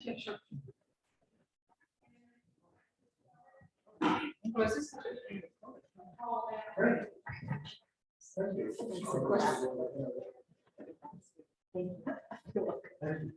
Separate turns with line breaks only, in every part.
Yeah, sure.
Great. Thank you. Thank you.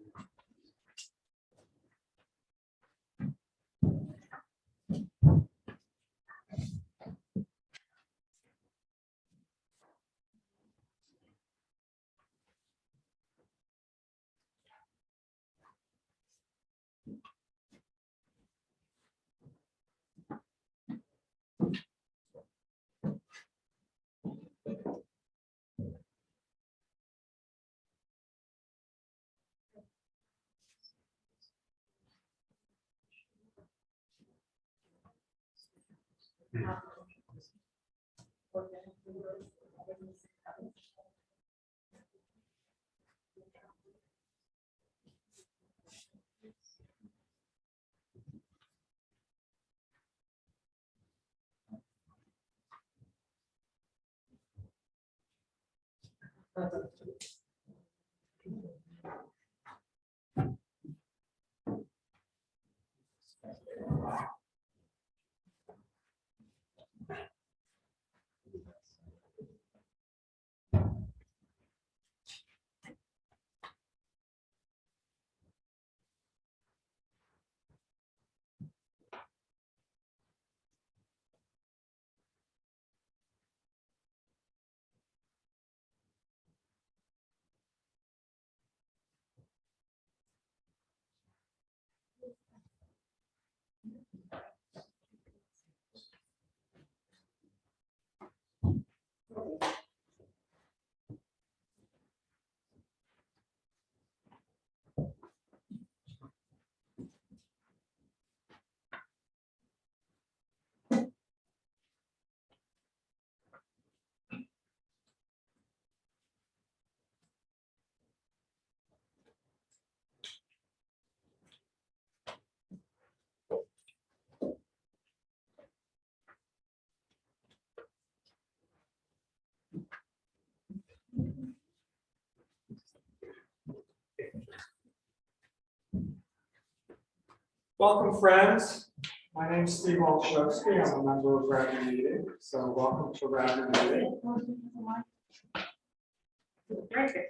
Welcome, friends. My name is Steve Olszewski. I'm a member of Radnor Meeting. So welcome to Radnor Meeting.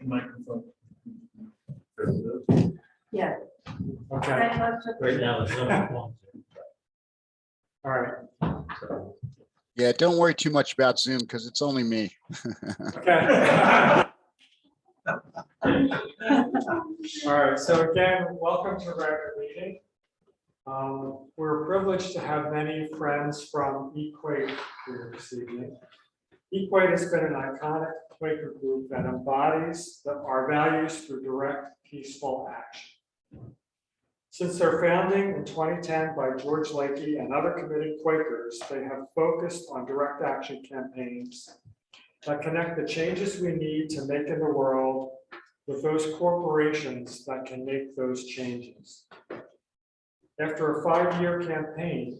Microphone.
Yeah.
Okay.
Right now, it's not one.
All right.
Yeah, don't worry too much about Zoom because it's only me.
Okay. All right. So again, welcome to Radnor Meeting. We're privileged to have many friends from EQAT here this evening. EQAT has been an iconic Quaker group that embodies our values through direct, peaceful action. Since their founding in 2010 by George Lakey and other committed Quakers, they have focused on direct action campaigns that connect the changes we need to make in the world with those corporations that can make those changes. After a 5-year campaign,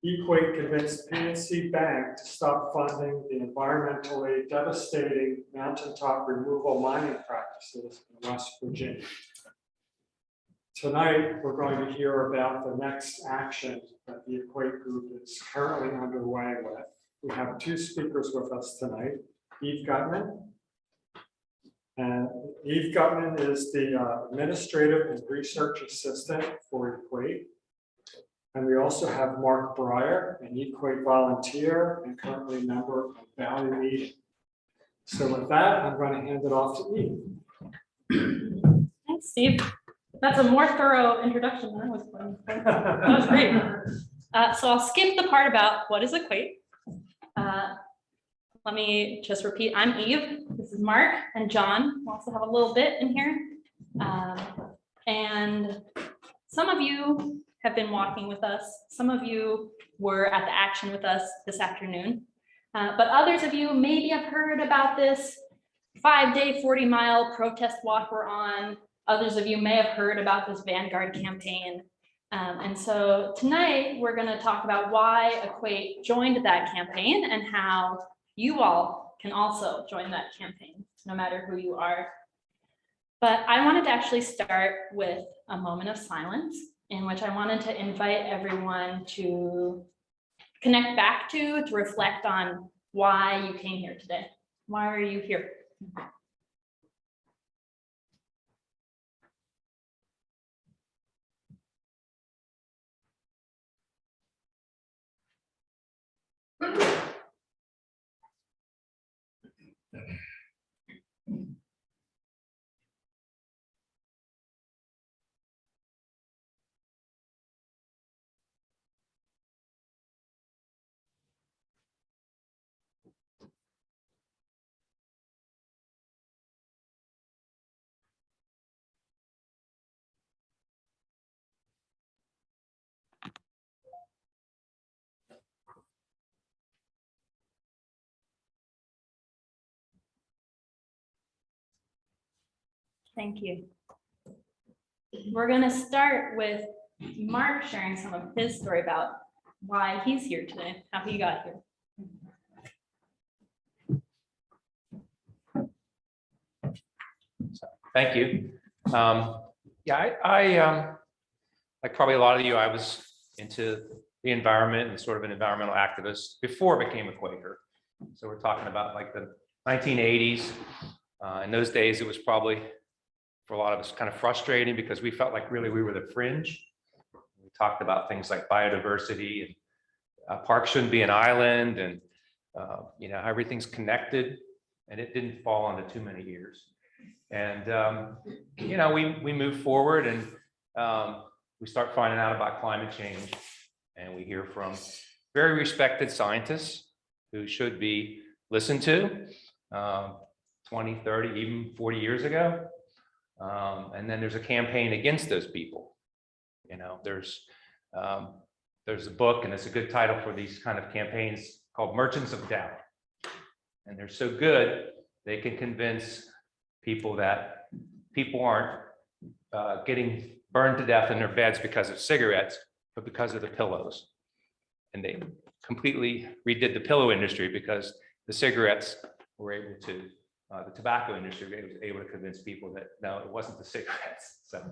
EQAT convinced PNC Bank to stop funding the environmentally devastating mountaintop removal mining practices in West Virginia. Tonight, we're going to hear about the next action that the EQAT group is currently underway with. We have 2 speakers with us tonight, Eve Gutman. And Eve Gutman is the administrative and research assistant for EQAT. And we also have Mark Breyer, an EQAT volunteer and currently member of Valley Meeting. So with that, I'm going to hand it off to Eve.
Thanks, Steve. That's a more thorough introduction than I was planning. That was great. So I'll skip the part about what is EQAT. Let me just repeat, I'm Eve, this is Mark, and John. We also have a little bit in here. And some of you have been walking with us. Some of you were at the action with us this afternoon. But others of you maybe have heard about this 5-day, 40-mile protest walk we're on. Others of you may have heard about this Vanguard campaign. And so tonight we're going to talk about why EQAT joined that campaign and how you all can also join that campaign, no matter who you are. But I wanted to actually start with a moment of silence in which I wanted to invite everyone to connect back to reflect on why you came here today. Why are you here? Thank you. We're going to start with Mark sharing some of his story about why he's here today, how he got here.
Thank you. Yeah, I like probably a lot of you, I was into the environment and sort of an environmental activist before I became a Quaker. So we're talking about like the 1980s. In those days, it was probably for a lot of us kind of frustrating because we felt like really we were the fringe. We talked about things like biodiversity and parks shouldn't be an island, and you know, everything's connected, and it didn't fall onto too many ears. And you know, we move forward, and we start finding out about climate change, and we hear from very respected scientists who should be listened to 20, 30, even 40 years ago. And then there's a campaign against those people. You know, there's a book, and it's a good title for these kind of campaigns, called Merchants of Doubt. And they're so good, they can convince people that people aren't getting burned to death in their beds because of cigarettes, but because of the pillows. And they completely redid the pillow industry because the cigarettes were able to, the tobacco industry was able to convince people that no, it wasn't the cigarettes. So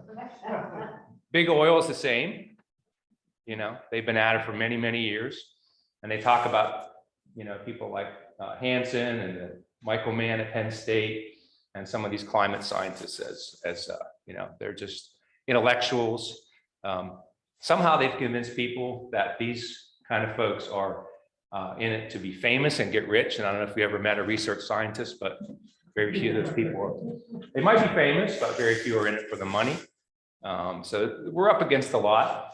big oil is the same. You know, they've been at it for many, many years. And they talk about, you know, people like Hansen and Michael Mann at Penn State, and some of these climate scientists as you know, they're just intellectuals. Somehow they've convinced people that these kind of folks are in it to be famous and get rich. And I don't know if you ever met a research scientist, but very few of those people are. They might be famous, but very few are in it for the money. So we're up against a lot,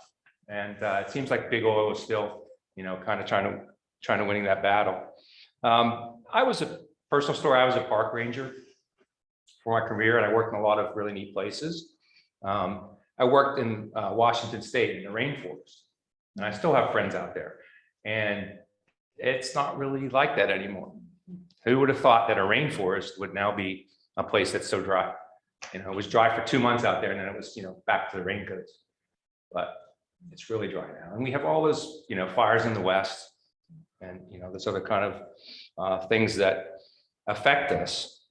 and it seems like big oil is still, you know, kind of trying to winning that battle. I was a personal story. I was a park ranger for my career, and I worked in a lot of really neat places. I worked in Washington State in the rainforest, and I still have friends out there. And it's not really like that anymore. Who would have thought that a rainforest would now be a place that's so dry? You know, it was dry for 2 months out there, and then it was, you know, back to the raincoats. But it's really dry now, and we have all those, you know, fires in the West, and you know, this other kind of things that affect us.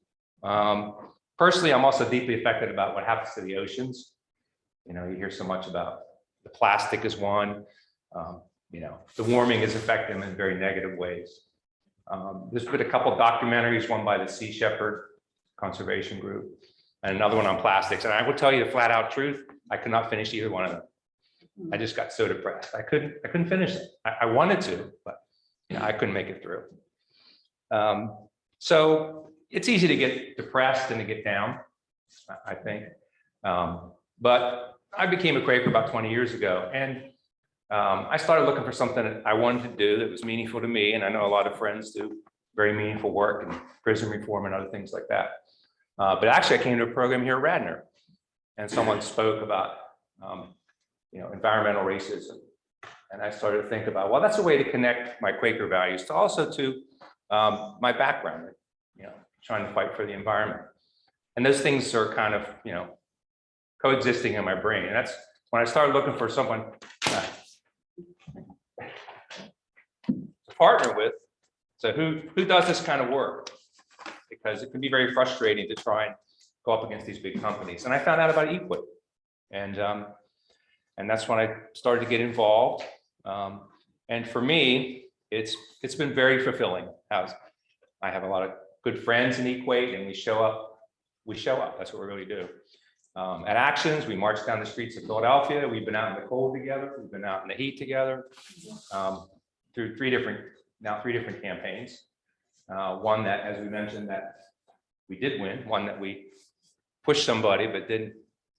Personally, I'm also deeply affected about what happens to the oceans. You know, you hear so much about the plastic is one. You know, the warming is affecting them in very negative ways. There's been a couple of documentaries, one by the Sea Shepherd Conservation Group, and another one on plastics. And I will tell you the flat out truth, I could not finish either one of them. I just got so depressed. I couldn't finish it. I wanted to, but you know, I couldn't make it through. So it's easy to get depressed and to get down, I think. But I became a Quaker about 20 years ago, and I started looking for something that I wanted to do that was meaningful to me. And I know a lot of friends do very meaningful work in prison reform and other things like that. But actually, I came to a program here at Radnor, and someone spoke about you know, environmental racism. And I started to think about, well, that's a way to connect my Quaker values to also to my background, you know, trying to fight for the environment. And those things are kind of, you know, coexisting in my brain. And that's when I started looking for someone to partner with. So who does this kind of work? Because it can be very frustrating to try and go up against these big companies. And I found out about EQAT. And that's when I started to get involved. And for me, it's been very fulfilling. I have a lot of good friends in EQAT, and we show up. That's what we really do. At Actions, we march down the streets of Philadelphia. We've been out in the cold together. We've been out in the heat together through three different campaigns. One that, as we mentioned, that we did win. One that we pushed somebody but didn't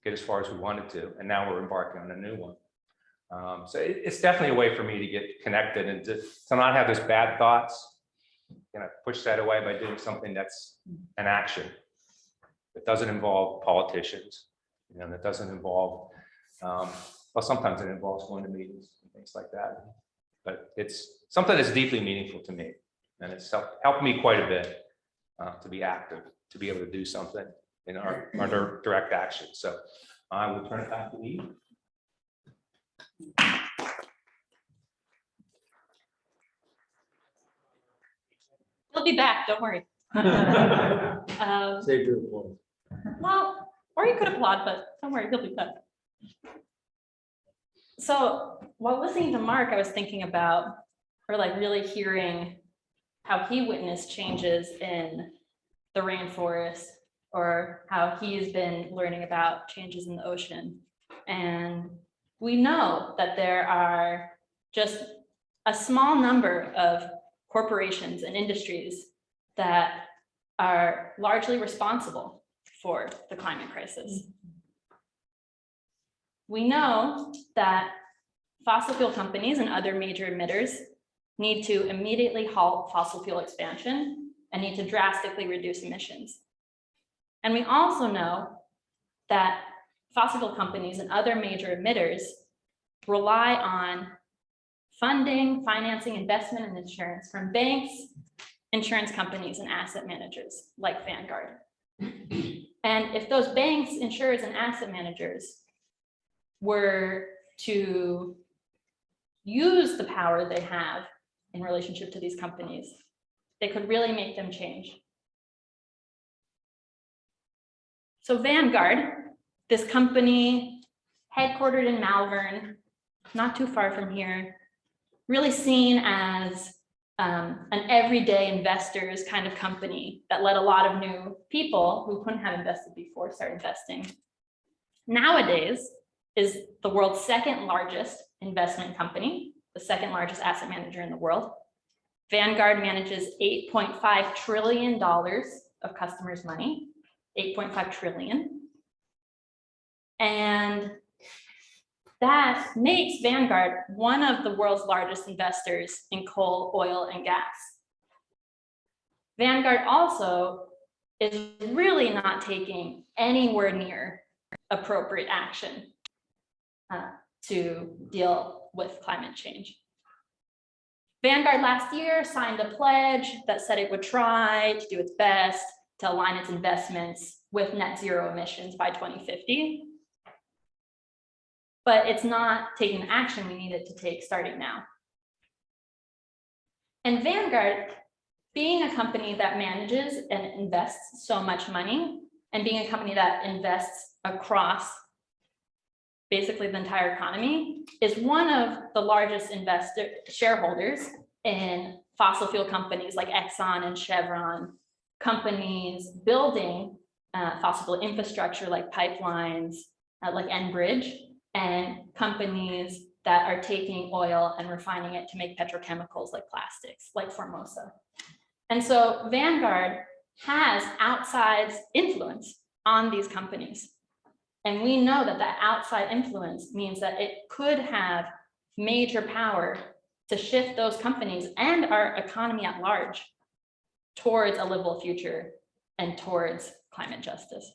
get as far as we wanted to. And now we're embarking on a new one. So it's definitely a way for me to get connected and to not have those bad thoughts. Push that away by doing something that's an action. It doesn't involve politicians, that doesn't involve, well, sometimes it involves going to meetings and things like that. But it's something that's deeply meaningful to me. And it's helped me quite a bit to be active, to be able to do something in our direct action. So I will turn it back to Eve.
He'll be back, don't worry.
Save your applause.
Well, or you could applaud, but don't worry, he'll be back. So while listening to Mark, I was thinking about, or like really hearing how he witnessed changes in the rainforest, or how he's been learning about changes in the ocean. And we know that there are just a small number of corporations and industries that are largely responsible for the climate crisis. We know that fossil fuel companies and other major emitters need to immediately halt fossil fuel expansion and need to drastically reduce emissions. And we also know that fossil fuel companies and other major emitters rely on funding, financing, investment, and insurance from banks, insurance companies, and asset managers like Vanguard. And if those banks, insurers, and asset managers were to use the power they have in relationship to these companies, they could really make them change. So Vanguard, this company headquartered in Malvern, not too far from here, really seen as an everyday investors kind of company that let a lot of new people who couldn't have invested before start investing. Nowadays is the world's second largest investment company, the second largest asset manager in the world. Vanguard manages $8.5 trillion of customers' money, 8.5 trillion. And that makes Vanguard one of the world's largest investors in coal, oil, and gas. Vanguard also is really not taking anywhere near appropriate action to deal with climate change. Vanguard last year signed a pledge that said it would try to do its best to align its investments with net zero emissions by 2050. But it's not taking the action we need it to take starting now. And Vanguard, being a company that manages and invests so much money, and being a company that invests across basically the entire economy, is one of the largest shareholders in fossil fuel companies like Exxon and Chevron, companies building fossil fuel infrastructure like pipelines, like Enbridge, and companies that are taking oil and refining it to make petrochemicals like plastics, like Formosa. And so Vanguard has outside influence on these companies. And we know that that outside influence means that it could have major power to shift those companies and our economy at large towards a livable future and towards climate justice.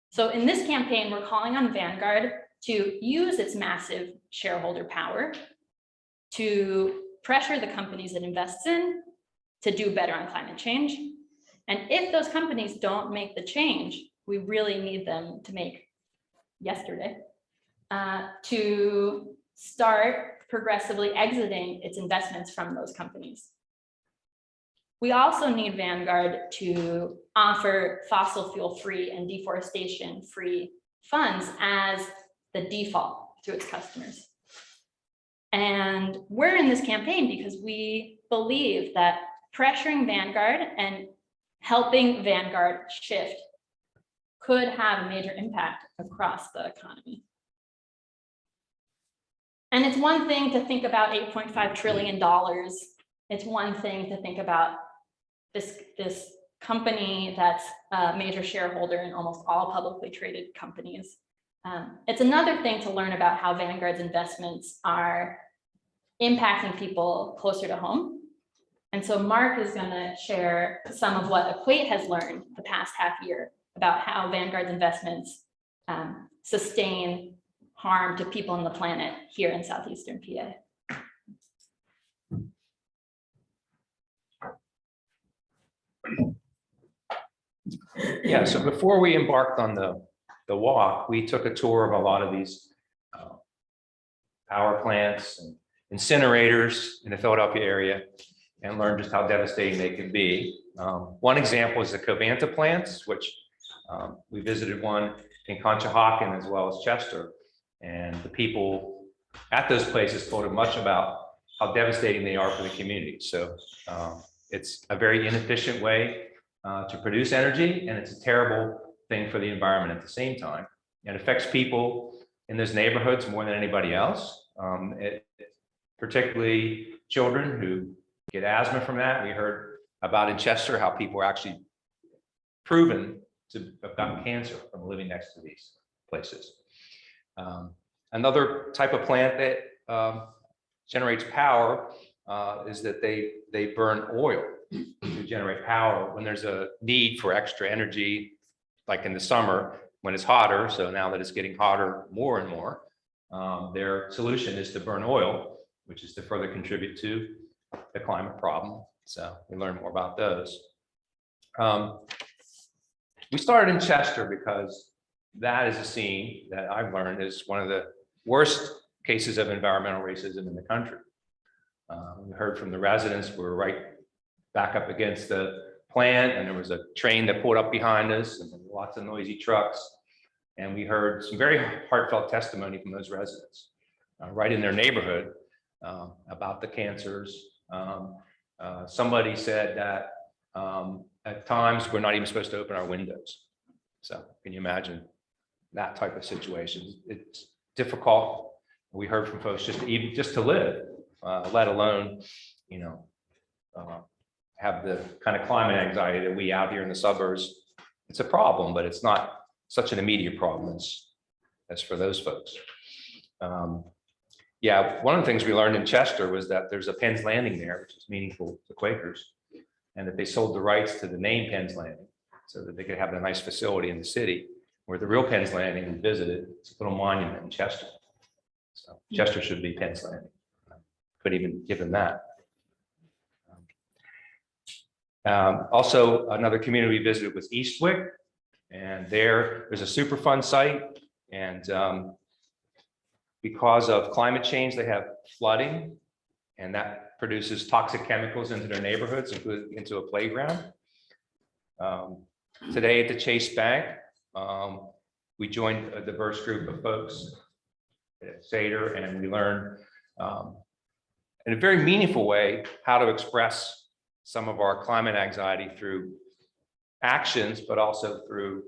So in this campaign, we're calling on Vanguard to use its massive shareholder power to pressure the companies it invests in to do better on climate change. And if those companies don't make the change we really need them to make yesterday, to start progressively exiting its investments from those companies. We also need Vanguard to offer fossil fuel free and deforestation free funds as the default to its customers. And we're in this campaign because we believe that pressuring Vanguard and helping Vanguard shift could have a major impact across the economy. And it's one thing to think about $8.5 trillion. It's one thing to think about this company that's a major shareholder in almost all publicly traded companies. It's another thing to learn about how Vanguard's investments are impacting people closer to home. And so Mark is going to share some of what EQAT has learned the past half year about how Vanguard's investments sustain harm to people on the planet here in southeastern PA.
Yeah, so before we embarked on the walk, we took a tour of a lot of these power plants and incinerators in the Philadelphia area and learned just how devastating they can be. One example is the Covanta plants, which we visited one in Conshohocken as well as Chester. And the people at those places told us much about how devastating they are for the community. So it's a very inefficient way to produce energy, and it's a terrible thing for the environment at the same time. It affects people in those neighborhoods more than anybody else, particularly children who get asthma from that. We heard about in Chester how people are actually proven to have gotten cancer from living next to these places. Another type of plant that generates power is that they burn oil to generate power when there's a need for extra energy, like in the summer when it's hotter. So now that it's getting hotter more and more, their solution is to burn oil, which is to further contribute to the climate problem. So we learn more about those. We started in Chester because that is a scene that I've learned is one of the worst cases of environmental racism in the country. We heard from the residents. We were right back up against the plant, and there was a train that pulled up behind us and lots of noisy trucks. And we heard some very heartfelt testimony from those residents right in their neighborhood about the cancers. Somebody said that at times we're not even supposed to open our windows. So can you imagine that type of situation? It's difficult. We heard from folks just to live, let alone, have the kind of climate anxiety that we out here in the suburbs. It's a problem, but it's not such an immediate problem as for those folks. Yeah, one of the things we learned in Chester was that there's a Penn's Landing there, which is meaningful to Quakers, and that they sold the rights to the name Penn's Landing so that they could have a nice facility in the city where the real Penn's Landing we visited. It's a little monument in Chester. So Chester should be Penn's Landing. Could even give them that. Also, another community we visited was Eastwick, and there's a Superfund site, and because of climate change, they have flooding, and that produces toxic chemicals into their neighborhoods, including into a playground. Today at the Chase Bank, we joined a diverse group of folks at Seder, and we learned in a very meaningful way how to express some of our climate anxiety through actions, but also through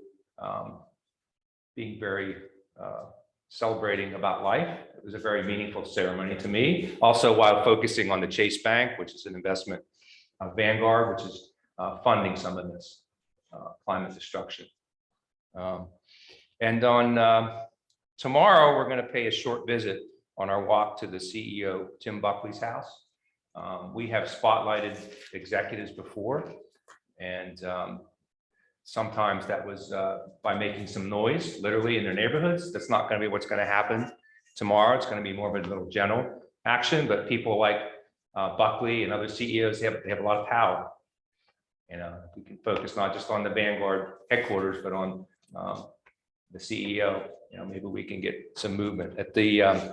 being very celebrating about life. It was a very meaningful ceremony to me. Also, while focusing on the Chase Bank, which is an investment of Vanguard, which is funding some of this climate destruction. And on tomorrow, we're going to pay a short visit on our walk to the CEO, Tim Buckley's house. We have spotlighted executives before, and sometimes that was by making some noise, literally in their neighborhoods. That's not going to be what's going to happen tomorrow. It's going to be more of a little general action, but people like Buckley and other CEOs, they have a lot of power. We can focus not just on the Vanguard headquarters, but on the CEO. Maybe we can get some movement. At the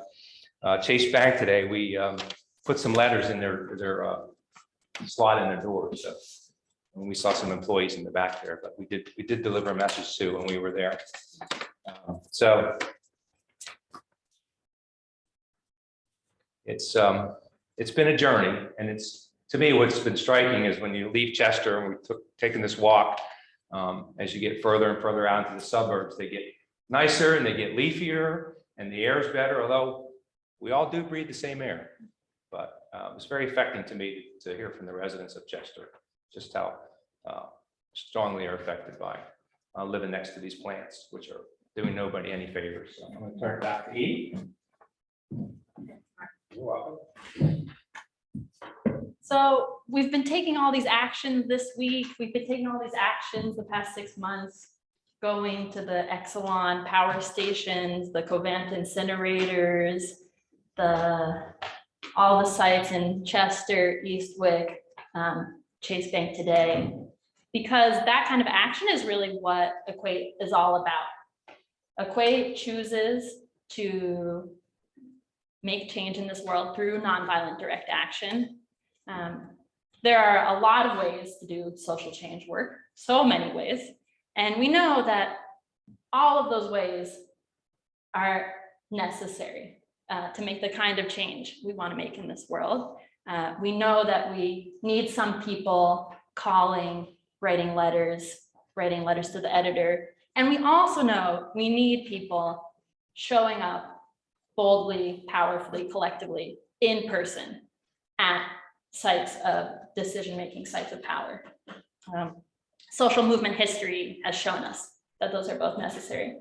Chase Bank today, we put some letters in their slot in their door. So and we saw some employees in the back there, but we did deliver a message too when we were there. So it's been a journey, and it's, to me, what's been striking is when you leave Chester, and taken this walk, as you get further and further out into the suburbs, they get nicer and they get leafier and the air is better, although we all do breathe the same air. But it was very affecting to me to hear from the residents of Chester just how strongly are affected by living next to these plants, which are doing nobody any favors. So I'm going to turn it back to E. You're welcome.
So we've been taking all these actions this week. We've been taking all these actions the past 6 months, going to the Exelon power stations, the Covanta incinerators, all the sites in Chester, Eastwick, Chase Bank today, because that kind of action is really what EQAT is all about. EQAT chooses to make change in this world through nonviolent direct action. There are a lot of ways to do social change work, so many ways. And we know that all of those ways are necessary to make the kind of change we want to make in this world. We know that we need some people calling, writing letters to the editor. And we also know we need people showing up boldly, powerfully, collectively, in person at sites of decision-making, sites of power. Social movement history has shown us that those are both necessary.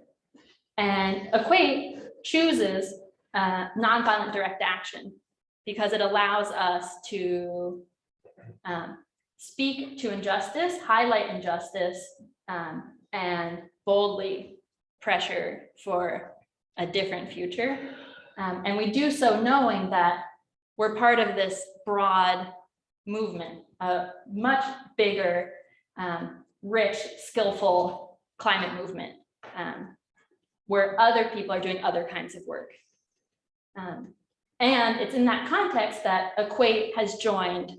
And EQAT chooses nonviolent direct action because it allows us to speak to injustice, highlight injustice, and boldly pressure for a different future. And we do so knowing that we're part of this broad movement, a much bigger, rich, skillful climate movement, where other people are doing other kinds of work. And it's in that context that EQAT has joined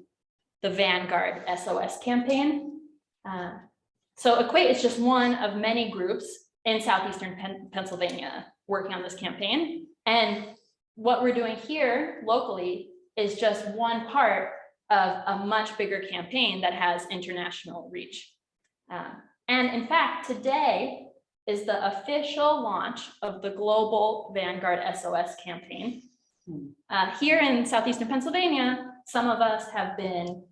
the Vanguard SOS campaign. So EQAT is just one of many groups in southeastern Pennsylvania working on this campaign. And what we're doing here locally is just one part of a much bigger campaign that has international reach. And in fact, today is the official launch of the global Vanguard SOS campaign. Here in southeastern Pennsylvania, some of us have been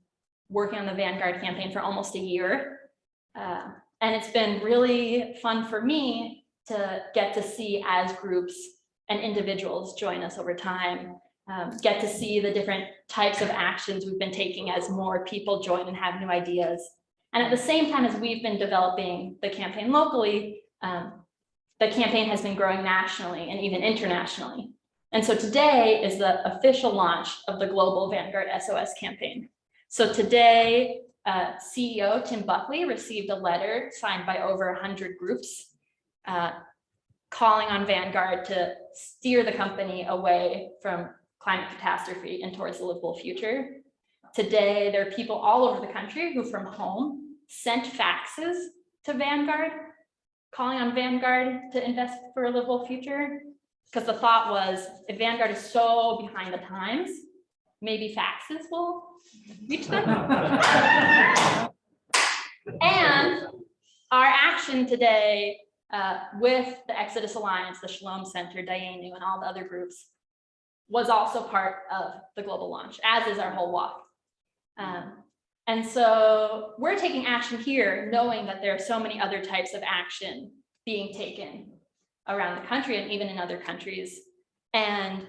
working on the Vanguard campaign for almost a year. And it's been really fun for me to get to see as groups and individuals join us over time, get to see the different types of actions we've been taking as more people join and have new ideas. And at the same time as we've been developing the campaign locally, the campaign has been growing nationally and even internationally. And so today is the official launch of the global Vanguard SOS campaign. So today, CEO Tim Buckley received a letter signed by over 100 groups calling on Vanguard to steer the company away from climate catastrophe and towards a livable future. Today, there are people all over the country who from home sent faxes to Vanguard, calling on Vanguard to invest for a livable future. Because the thought was, if Vanguard is so behind the times, maybe faxes will reach them. And our action today with the Exodus Alliance, the Shalom Center, Dayenu, and all the other groups was also part of the global launch, as is our whole walk. And so we're taking action here, knowing that there are so many other types of action being taken around the country and even in other countries. And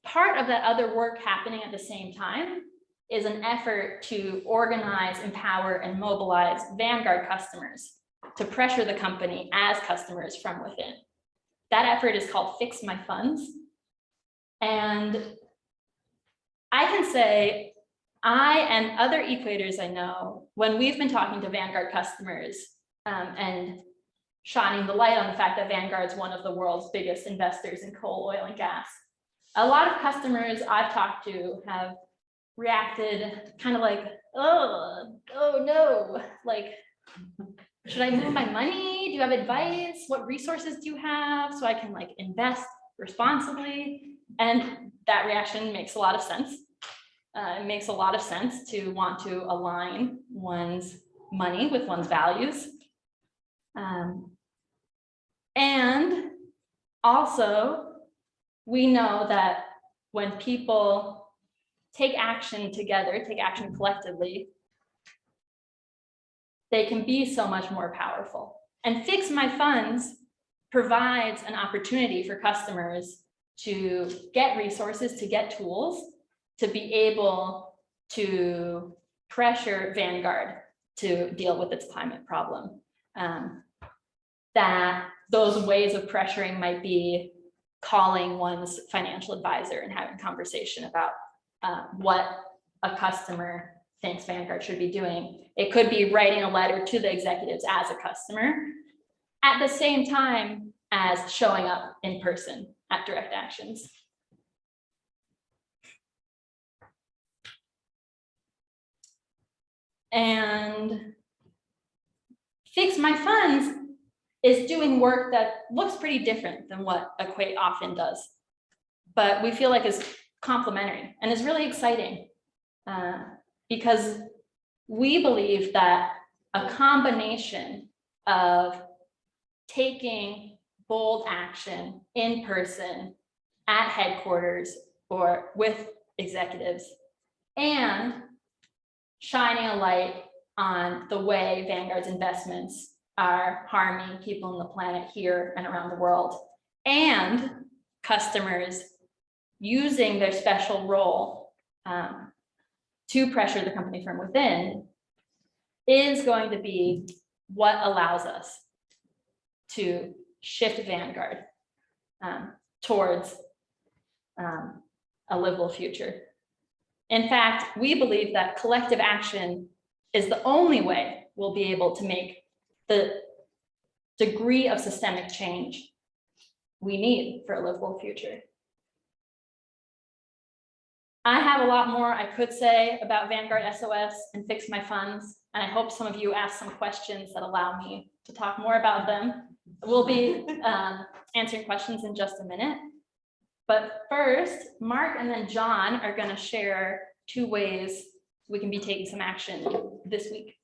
part of that other work happening at the same time is an effort to organize, empower, and mobilize Vanguard customers to pressure the company as customers from within. That effort is called Fix My Funds. And I can say, I and other equators I know, when we've been talking to Vanguard customers and shining the light on the fact that Vanguard is one of the world's biggest investors in coal, oil, and gas, a lot of customers I've talked to have reacted kind of like, oh no, like, should I move my money? Do you have advice? What resources do you have so I can like invest responsibly? And that reaction makes a lot of sense. It makes a lot of sense to want to align one's money with one's values. And also, we know that when people take action together, take action collectively, they can be so much more powerful. And Fix My Funds provides an opportunity for customers to get resources, to get tools, to be able to pressure Vanguard to deal with its climate problem. That those ways of pressuring might be calling one's financial advisor and having a conversation about what a customer thinks Vanguard should be doing. It could be writing a letter to the executives as a customer, at the same time as showing up in person at Direct Actions. And Fix My Funds is doing work that looks pretty different than what EQAT often does, but we feel like is complementary and is really exciting because we believe that a combination of taking bold action in person at headquarters or with executives and shining a light on the way Vanguard's investments are harming people on the planet here and around the world, and customers using their special role to pressure the company from within is going to be what allows us to shift Vanguard towards a livable future. In fact, we believe that collective action is the only way we'll be able to make the degree of systemic change we need for a livable future. I have a lot more I could say about Vanguard SOS and Fix My Funds, and I hope some of you ask some questions that allow me to talk more about them. We'll be answering questions in just a minute. But first, Mark and then John are going to share 2 ways we can be taking some action this week.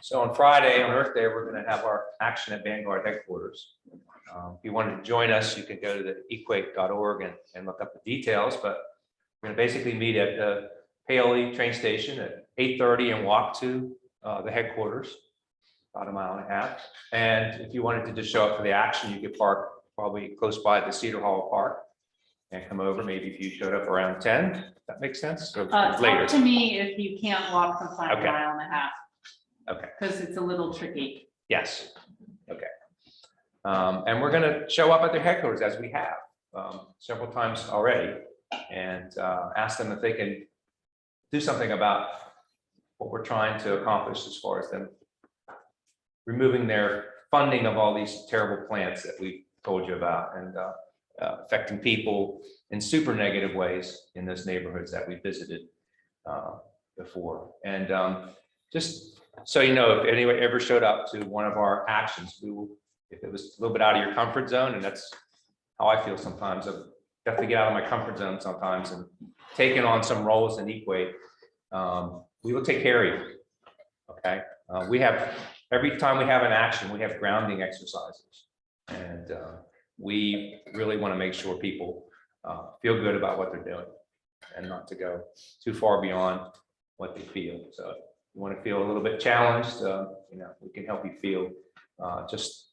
So on Friday, on Earth Day, we're going to have our action at Vanguard headquarters. If you wanted to join us, you can go to the EQAT.org and look up the details, but we're going to basically meet at the Paoli train station at 8:30 and walk to the headquarters, about 1.5 miles. And if you wanted to just show up for the action, you could park probably close by the Cedar Hall Park and come over. Maybe if you showed up around 10, that makes sense. Or later.
Talk to me if you can't walk the 5.5
Okay.
miles.
Okay.
Because it's a little tricky.
Yes. Okay. And we're going to show up at their headquarters as we have several times already, and ask them if they can do something about what we're trying to accomplish as far as them removing their funding of all these terrible plants that we told you about, and affecting people in super negative ways in those neighborhoods that we visited before. And just so you know, if anyone ever showed up to one of our actions, we will, if it was a little bit out of your comfort zone, and that's how I feel sometimes, I have to get out of my comfort zone sometimes and taking on some roles in EQAT, we will take care of you. Okay. We have, every time we have an action, we have grounding exercises, and we really want to make sure people feel good about what they're doing and not to go too far beyond what they feel. So if you want to feel a little bit challenged, you know, we can help you feel just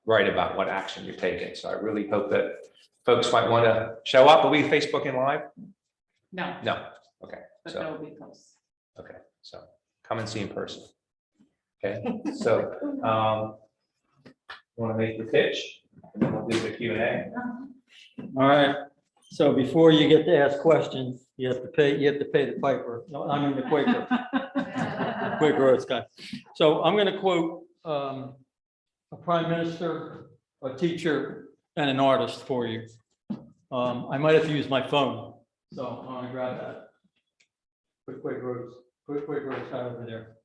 right about what action you're taking. So I really hope that folks might want to show up. Are we Facebooking live?
No,
No. Okay.
but
So
there will be posts.
okay. So come and see in person. Okay. So want to make the pitch, and then we'll do the Q&A.
All right, so before you get to ask questions, you have to pay the piper. No, I mean the Quaker. Quaker Oats guy. So I'm going to quote a prime minister, a teacher, and an artist for you. I might have to use my phone, so I'm gonna grab that. Quick roads guy over there.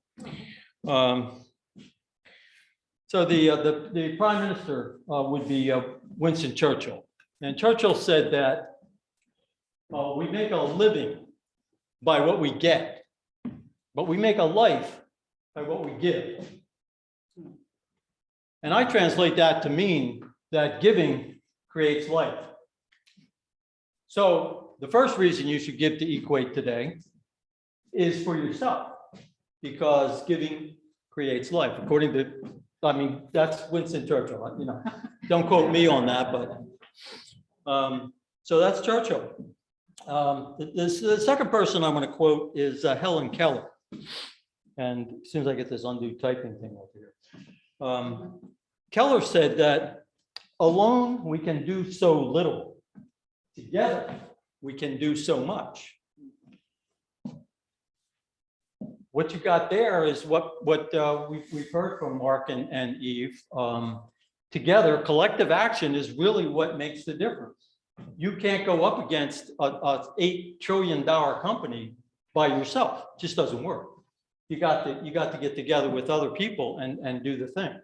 So the prime minister would be Winston Churchill, and Churchill said that we make a living by what we get, but we make a life by what we give. And I translate that to mean that giving creates life. So the first reason you should give to EQAT today is for yourself, because giving creates life, according to, I mean, that's Winston Churchill, you know, don't quote me on that, but so that's Churchill. The second person I'm going to quote is Helen Keller. And as soon as I get this undo typing thing over here. Keller said that alone we can do so little, together we can do so much. What you got there is what we've heard from Mark and Eve. Together, collective action is really what makes the difference. You can't go up against a $8 trillion company by yourself. It just doesn't work. You got to get together with other people and do the thing.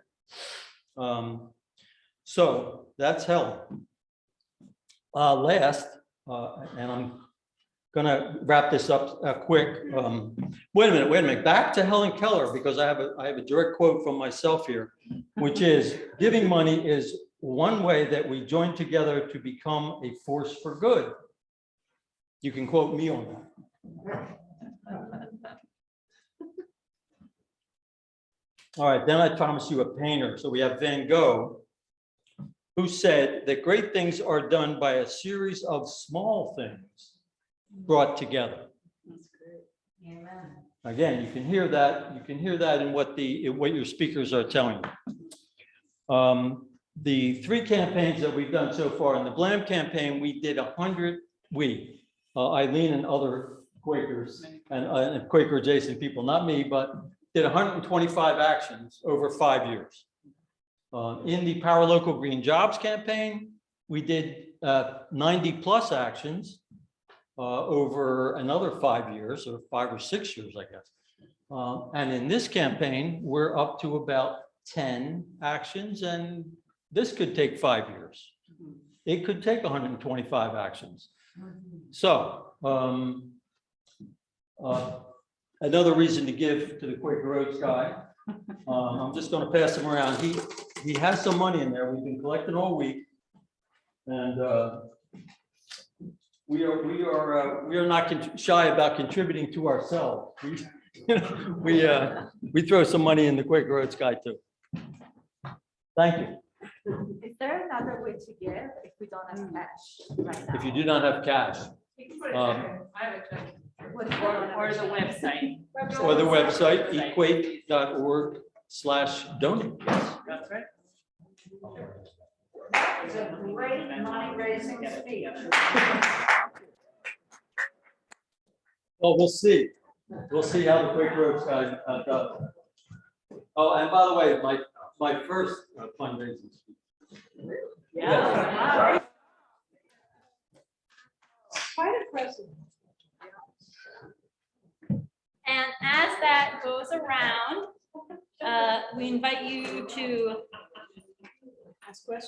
So that's Helen. Last, and I'm gonna wrap this up quick. Wait a minute. Back to Helen Keller, because I have a direct quote from myself here, which is giving money is one way that we join together to become a force for good. You can quote me on that. All right, then I promise you a painter. So we have Van Gogh, who said that great things are done by a series of small things brought together.
That's great. Amen.
Again, you can hear that. You can hear that in what your speakers are telling you. The 3 campaigns that we've done so far in the BLAM campaign, we did 100. Eileen and other Quakers and Quaker adjacent people, not me, but did 125 actions over 5 years. In the Power Local Green Jobs campaign, we did 90 plus actions over another 5 years, or 5 or 6 years, I guess. And in this campaign, we're up to about 10 actions, and this could take 5 years. It could take 125 actions. So another reason to give to the Quaker Roads guy. I'm just going to pass him around. He has some money in there. We've been collecting all week, and we are not shy about contributing to ourselves. We throw some money in the Quaker Roads guy too. Thank you.
Is there another way to give if we don't have cash right now?
If you do not have cash,
What is
Or the website.
or the website equate.org/donate. Yes.
That's right.
It's a great money-raising speech.
Well, we'll see. We'll see how the Quaker Roads guy does. Oh, and by the way, my first fundraising speech.
Yeah.
Quite impressive.
And as that goes around, we invite you to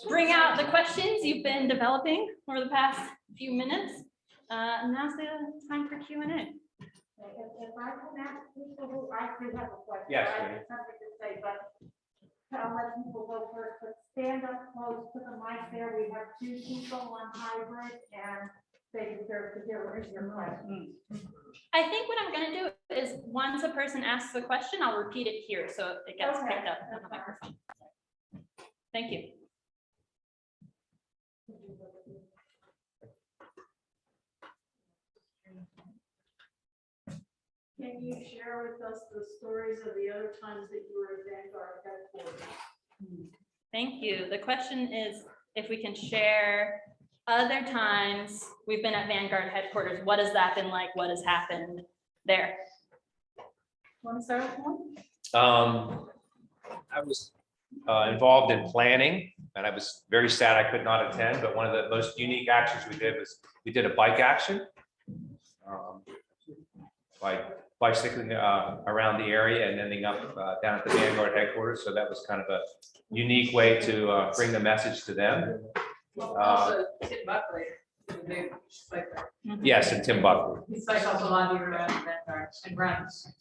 bring out the questions you've been developing over the past few minutes. And now's the time for Q&A.
If I can ask people who I do have a question.
Yes,
I
please.
have something to say, but I'll let people go first, but stand up close to the mic there. We have 2 people on hybrid and they deserve to hear your question.
I think what I'm going to do is once a person asks a question, I'll repeat it here so it gets
Okay.
picked up on the microphone. Thank you.
Can you share with us the stories of the other times that you were at Vanguard headquarters?
Thank you. The question is if we can share other times we've been at Vanguard headquarters. What has that been like? What has happened there? Want to start with one?
I was involved in planning and I was very sad I could not attend, but one of the most unique actions we did was we did a bike action. By bicycling around the area and ending up down at the Vanguard headquarters. So that was kind of a unique way to bring the message to them.
Also, Tim Buckley, the big biker.
Yes, and Tim Buckley.
He cycles a lot of year round and runs.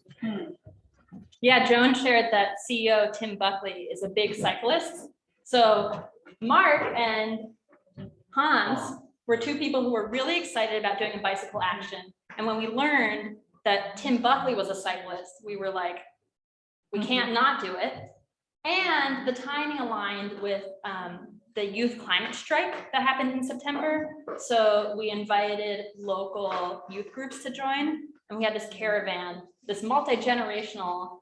Yeah, Joan shared that CEO Tim Buckley is a big cyclist. So Mark and Hans were two people who were really excited about doing a bicycle action. And when we learned that Tim Buckley was a cyclist, we were like, we can't not do it. And the timing aligned with the youth climate strike that happened in September. So we invited local youth groups to join, and we had this caravan, this multi-generational,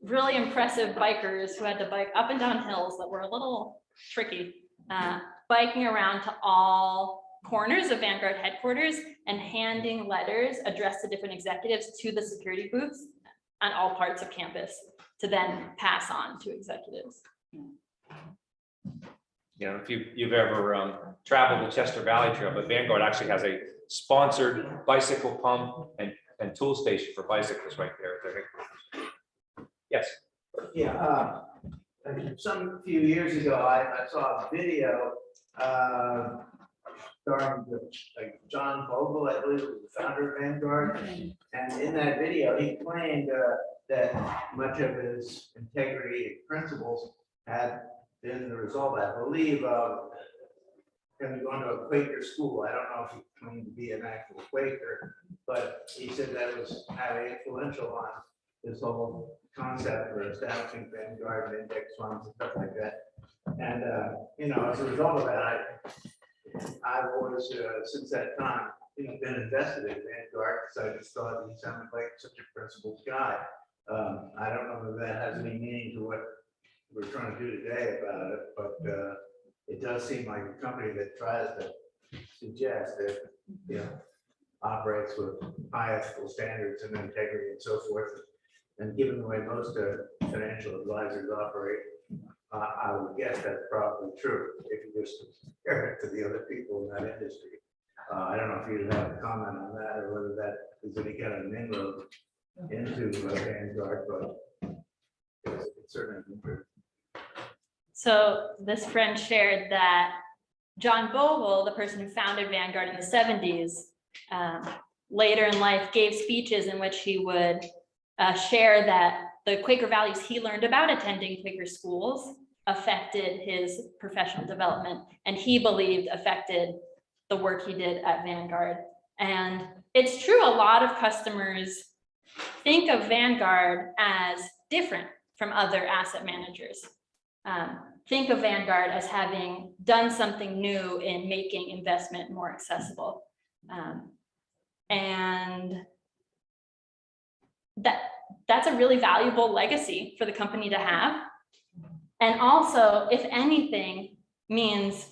really impressive bikers who had to bike up and down hills that were a little tricky, biking around to all corners of Vanguard headquarters and handing letters addressed to different executives to the security booths on all parts of campus to then pass on to executives.
You know, if you've ever traveled the Chester Valley Trail, but Vanguard actually has a sponsored bicycle pump and tool station for bicyclists right there at their headquarters. Yes.
Yeah, some few years ago, I saw a video starring like John Vogel, I believe was the founder of Vanguard. And in that video, he claimed that much of his integrity and principles had been the result, I believe, of him going to a Quaker school. I don't know if he claimed to be an actual Quaker, but he said that was highly influential on this whole concept for establishing Vanguard and index funds and stuff like that. And, you know, as a result of that, I've always, since that time, you know, been invested in Vanguard, because I just thought he sounded like such a principled guy. I don't know if that has any meaning to what we're trying to do today about it, but it does seem like a company that tries to suggest that, you know, operates with high ethical standards and integrity and so forth. And given the way most financial advisors operate, I would guess that's probably true if you just compare it to the other people in that industry. I don't know if you'd have a comment on that or whether that is any kind of an inroad into Vanguard, but it's certainly true.
So this friend shared that John Bogle, the person who founded Vanguard in the 70s, later in life gave speeches in which he would share that the Quaker values he learned about attending Quaker schools affected his professional development, and he believed affected the work he did at Vanguard. And it's true, a lot of customers think of Vanguard as different from other asset managers. Think of Vanguard as having done something new in making investment more accessible. And that's a really valuable legacy for the company to have. And also, if anything, means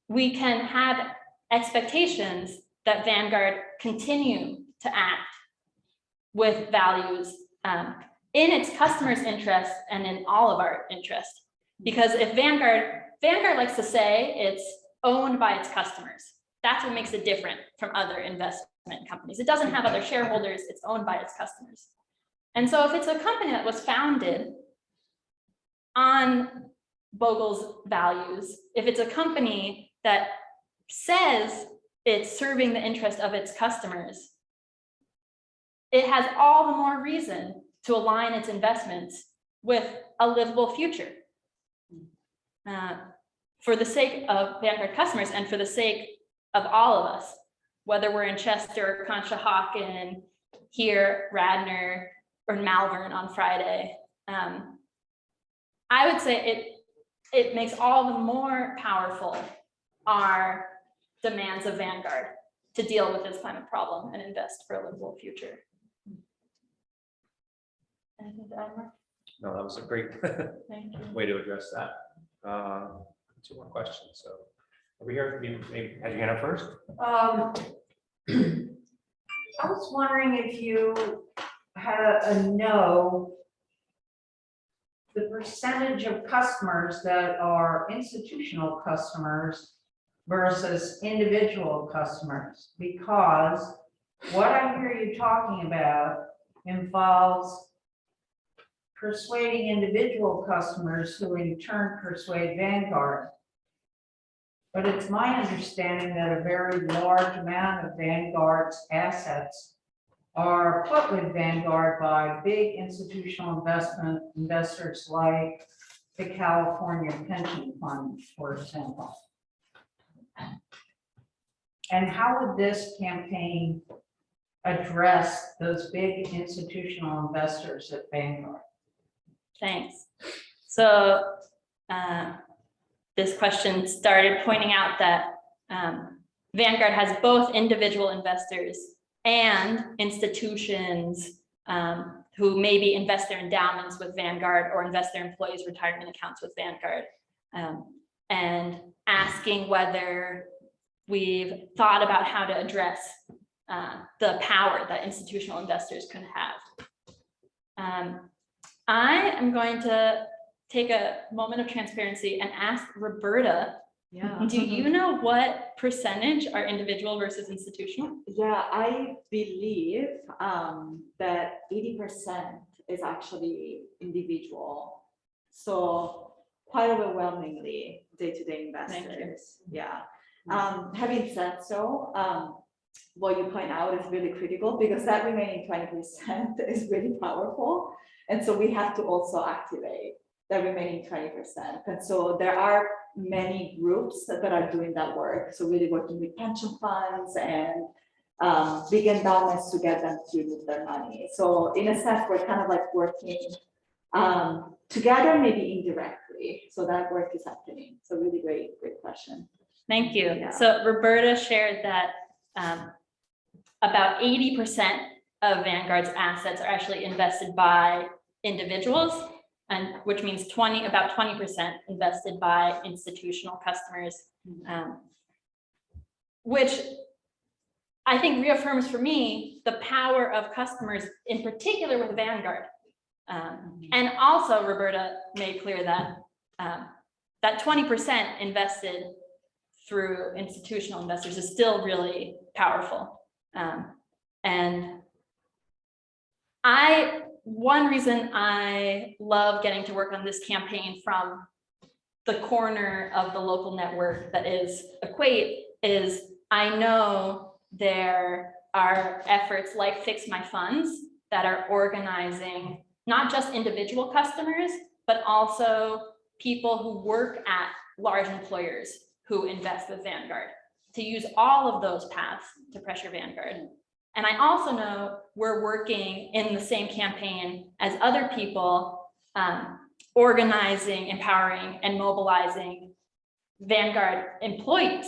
we can have expectations that Vanguard continue to act with values in its customers' interest and in all of our interest. Because if Vanguard likes to say it's owned by its customers. That's what makes it different from other investment companies. It doesn't have other shareholders, it's owned by its customers. And so if it's a company that was founded on Bogle's values, if it's a company that says it's serving the interest of its customers, it has all the more reason to align its investments with a livable future. For the sake of Vanguard customers and for the sake of all of us, whether we're in Chester, Conshohocken, here, Radnor, or Malvern on Friday, I would say it makes all the more powerful our demands of Vanguard to deal with this climate problem and invest for a livable future. Anything to add, Mark?
No, that was a great
Thank you.
way to address that. Two more questions. So over here, you maybe had your hand up first.
I was wondering if you had a know the percentage of customers that are institutional customers versus individual customers, because what I hear you talking about involves persuading individual customers who in turn persuade Vanguard. But it's my understanding that a very large amount of Vanguard's assets are put with Vanguard by big institutional investors like the California Pension Fund, for example. And how would this campaign address those big institutional investors at Vanguard?
Thanks. So this question started pointing out that Vanguard has both individual investors and institutions who maybe invest their endowments with Vanguard or invest their employees' retirement accounts with Vanguard, and asking whether we've thought about how to address the power that institutional investors can have. I am going to take a moment of transparency and ask Roberta, do you know what percentage are individual versus institutional?
Yeah, I believe that 80% is actually individual. So quite overwhelmingly day-to-day investors. Yeah. Having said so, what you point out is really critical because that remaining 20% is really powerful. And so we have to also activate the remaining 20%. And so there are many groups that are doing that work. So really working with pension funds and big endowments to get them to move their money. So in a sense, we're kind of like working together, maybe indirectly. So that work is happening. So really great question.
Thank you.
Yeah.
So Roberta shared that about 80% of Vanguard's assets are actually invested by individuals, and which means about 20% invested by institutional customers, which I think reaffirms for me the power of customers, in particular with Vanguard. And also Roberta made clear that that 20% invested through institutional investors is still really powerful. And one reason I love getting to work on this campaign from the corner of the local network that is EQAT is I know there are efforts like Fix My Funds that are organizing not just individual customers, but also people who work at large employers who invest with Vanguard, to use all of those paths to pressure Vanguard. And I also know we're working in the same campaign as other people, organizing, empowering, and mobilizing Vanguard employees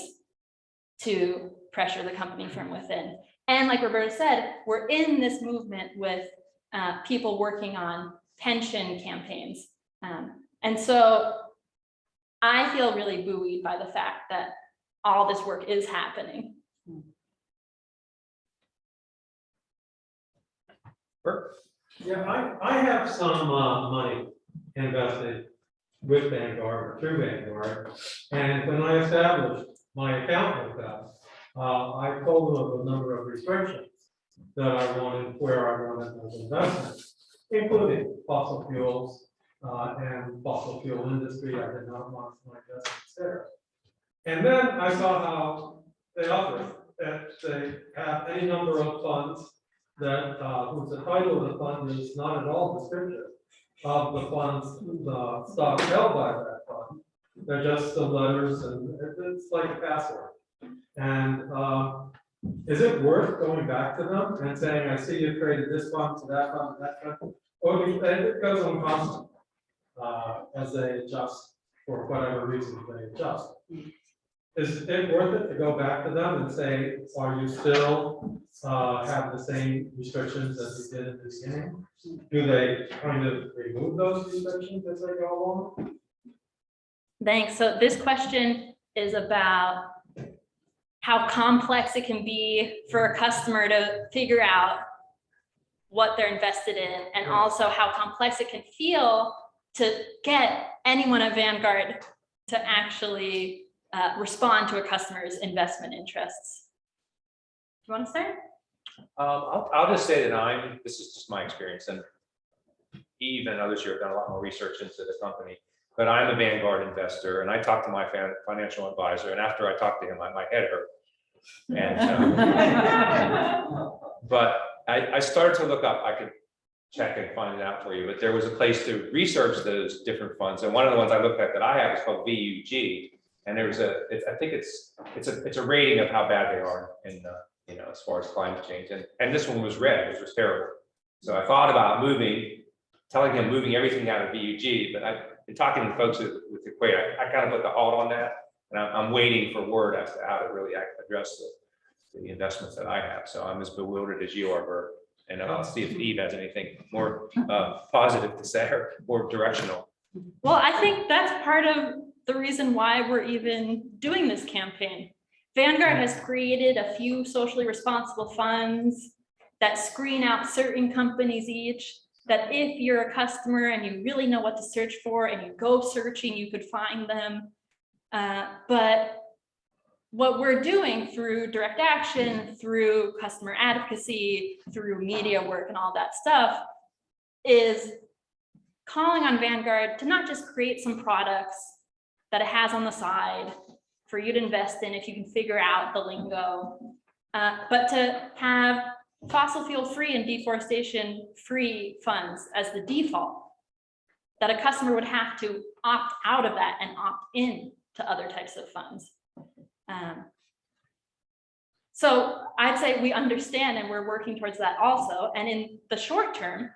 to pressure the company from within. And like Roberta said, we're in this movement with people working on pension campaigns. And so I feel really buoyed by the fact that all this work is happening.
Yeah, I have some money invested with Vanguard or through Vanguard. And when I established my account with them, I told them of a number of restrictions that I wanted, where I wanted those investments, including fossil fuels and fossil fuel industry. I did not want my investments there. And then I saw how they operate, that they have any number of funds that whose the title of the fund is not at all descriptive of the funds, the stock held by that fund. They're just the letters, and it's like a password. And is it worth going back to them and saying, I see you created this fund to that fund to that fund? Or it goes on constant as they adjust for whatever reason they adjust. Is it worth it to go back to them and say, are you still have the same restrictions as you did at the beginning? Do they kind of remove those restrictions as they go along?
Thanks. So this question is about how complex it can be for a customer to figure out what they're invested in, and also how complex it can feel to get anyone at Vanguard to actually respond to a customer's investment interests? Do you want to start?
I'll just say that this is just my experience, and Eve and others here have done a lot more research into the company, but I'm a Vanguard investor, and I talked to my financial advisor, and after I talked to him, my head hurt. And, but I started to look up, I could check and find it out for you, but there was a place to research those different funds, and one of the ones I looked at that I have is called VUG, and I think it's a rating of how bad they are in as far as climate change, and this one was red, which was terrible. So I thought about telling him moving everything out of VUG, but I've been talking to folks with EQAT. I kind of put the halt on that, and I'm waiting for word as to how to really address the investments that I have. So I'm as bewildered as you are, Bert, and I'll see if Eve has anything more positive to say or more directional.
Well, I think that's part of the reason why we're even doing this campaign. Vanguard has created a few socially responsible funds that screen out certain companies each, that if you're a customer and you really know what to search for and you go searching, you could find them. But what we're doing through direct action, through customer advocacy, through media work and all that stuff is calling on Vanguard to not just create some products that it has on the side for you to invest in if you can figure out the lingo, but to have fossil fuel free and deforestation free funds as the default, that a customer would have to opt out of that and opt in to other types of funds. So I'd say we understand and we're working towards that also. And in the short term,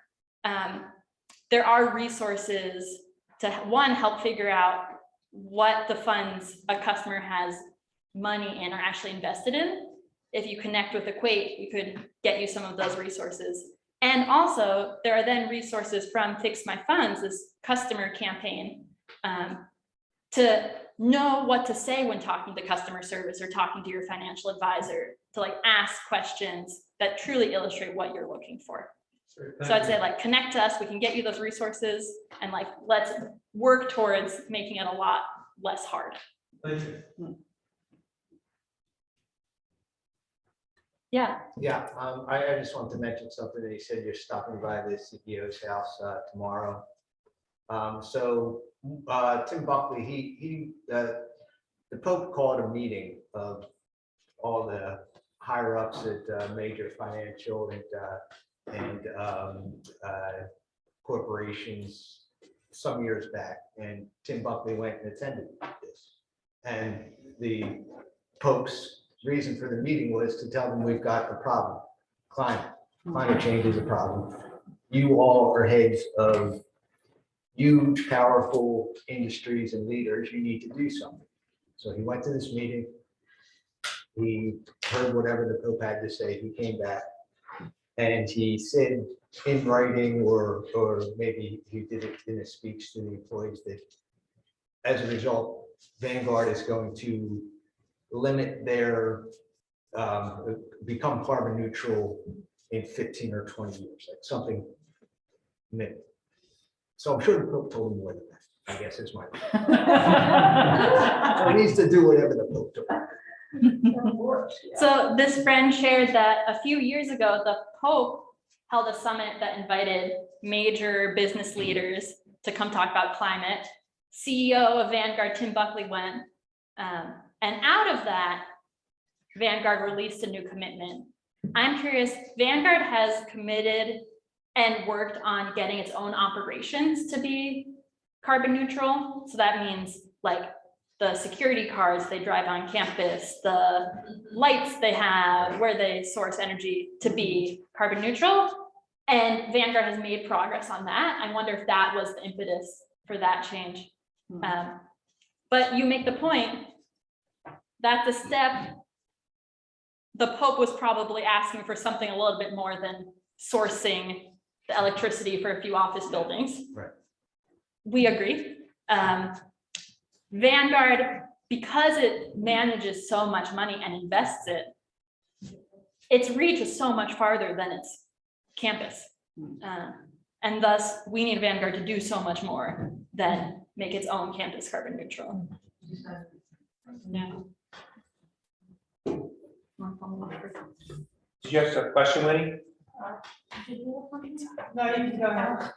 there are resources to help figure out what the funds a customer has money in are actually invested in. If you connect with EQAT, we could get you some of those resources. And also there are then resources from Fix My Funds, this customer campaign, to know what to say when talking to customer service or talking to your financial advisor, to like ask questions that truly illustrate what you're looking for. So I'd say like connect to us, we can get you those resources, and like let's work towards making it a lot less hard.
Thank you.
Yeah.
Yeah, I just wanted to mention something that he said you're stopping by the CEO's house tomorrow. So Tim Buckley, the Pope called a meeting of all the higher ups at major financial and corporations some years back, and Tim Buckley went and attended this. And the Pope's reason for the meeting was to tell them we've got a problem. Climate change is a problem. You all are heads of huge, powerful industries and leaders. You need to do something. So he went to this meeting. He heard whatever the Pope had to say. He came back and he said in writing, or maybe he did it in a speech to the employees, that as a result, Vanguard is going to limit their become carbon neutral in 15 or 20 years, like something new. So I'm sure the Pope told him more than that, I guess is my so he needs to do whatever the Pope told him.
So this friend shared that a few years ago, the Pope held a summit that invited major business leaders to come talk about climate. CEO of Vanguard, Tim Buckley, went. And out of that, Vanguard released a new commitment. I'm curious, Vanguard has committed and worked on getting its own operations to be carbon neutral. So that means like the security cars they drive on campus, the lights they have, where they source energy to be carbon neutral. And Vanguard has made progress on that. I wonder if that was the impetus for that change. But you make the point, that's a step. The Pope was probably asking for something a little bit more than sourcing the electricity for a few office buildings.
Right.
We agree. Vanguard, because it manages so much money and invests it, its reach is so much farther than its campus. And thus, we need Vanguard to do so much more than make its own campus carbon neutral. Yeah.
Did you have a question, Winnie?
No, you can go ahead.